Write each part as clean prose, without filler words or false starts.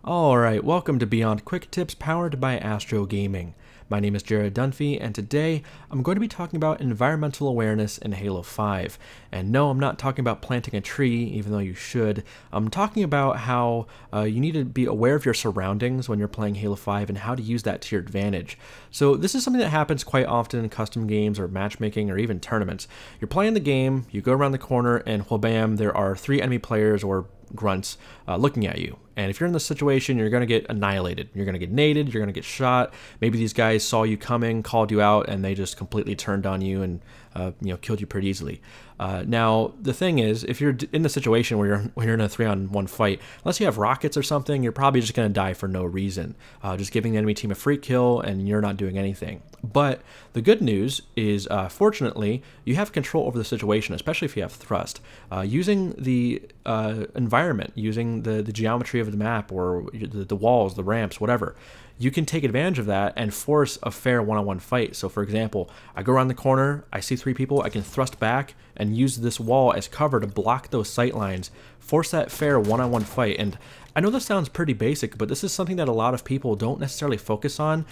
Alright, welcome to Beyond Quick Tips powered by Astro Gaming. My name is Jared Dunphy, and today I'm going to be talking about environmental awareness in Halo 5. And no, I'm not talking about planting a tree, even though you should. I'm talking about how you need to be aware of your surroundings when you're playing Halo 5 and how to use that to your advantage. So this is something that happens quite often in custom games or matchmaking or even tournaments. You're playing the game, you go around the corner, and whabam, there are 3 enemy players or grunts looking at you. And if you're in this situation, you're going to get annihilated. You're going to get naded, you're going to get shot. Maybe these guys saw you coming, called you out, and they just completely turned on you and killed you pretty easily. Now, the thing is, if you're in the situation where you're in a 3-on-1 fight, unless you have rockets or something, you're probably just going to die for no reason. Just giving the enemy team a free kill and you're not doing anything. But the good news is, fortunately, you have control over the situation, especially if you have thrust. Using the environment, using the geometry of the map or the walls, the ramps, whatever, you can take advantage of that and force a fair one-on-one fight. So for example, I go around the corner, I see 3 people, I can thrust back and use this wall as cover to block those sight lines, force that fair one-on-one fight. And I know this sounds pretty basic, but this is something that a lot of people don't necessarily focus on.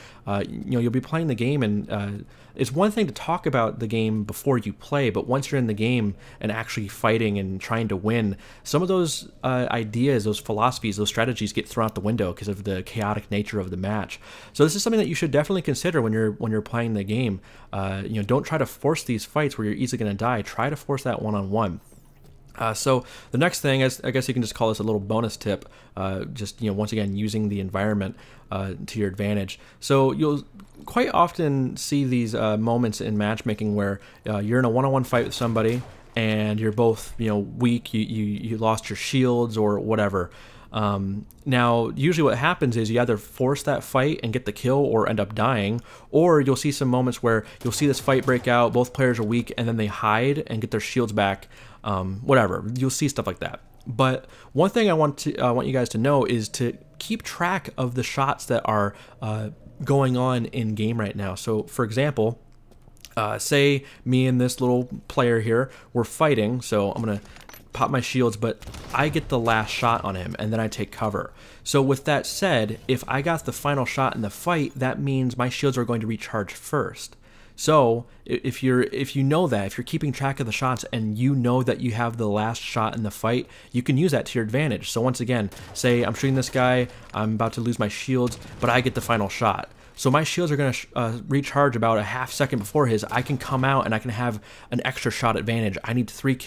You'll be playing the game, and it's one thing to talk about the game before you play, but once you're in the game and actually fighting and trying to win, some of those ideas, those philosophies, those strategies get thrown out the window because of the chaotic nature of the match. So this is something that you should definitely consider when you're playing the game. Don't try to force these fights where you're easily going to die. Try to force that one-on-one. So the next thing is, I guess you can just call this a little bonus tip, once again, using the environment to your advantage. So you'll quite often see these moments in matchmaking where you're in a one-on-one fight with somebody and you're both, weak, you lost your shields or whatever. Now, usually what happens is you either force that fight and get the kill or end up dying, or you'll see some moments where you'll see this fight break out, both players are weak, and then they hide and get their shields back, whatever. You'll see stuff like that. But one thing I want you guys to know is to keep track of the shots that are going on in game right now. So, for example, say me and this little player here, we're fighting, so I'm going to pop my shields, but I get the last shot on him and then I take cover. So with that said, if I got the final shot in the fight, that means my shields are going to recharge first. So if you know that, if you're keeping track of the shots and you know that you have the last shot in the fight, you can use that to your advantage. So once again, say I'm shooting this guy, I'm about to lose my shields, but I get the final shot. So my shields are going to recharge about a half second before his. I can come out and I can have an extra shot advantage. I need 3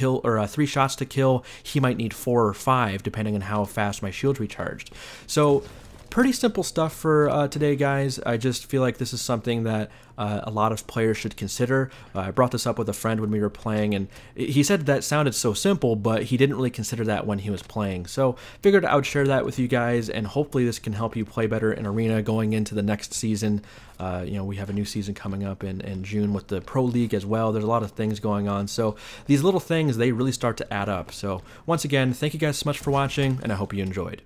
shots to kill. He might need 4 or 5, depending on how fast my shield's recharged. So pretty simple stuff for today, guys. I just feel like this is something that a lot of players should consider. I brought this up with a friend when we were playing, and he said that sounded so simple, but he didn't really consider that when he was playing. So figured I would share that with you guys, and hopefully this can help you play better in Arena going into the next season. We have a new season coming up in June with the Pro League as well. There's a lot of things going on. So these little things, they really start to add up. So once again, thank you guys so much for watching, and I hope you enjoyed.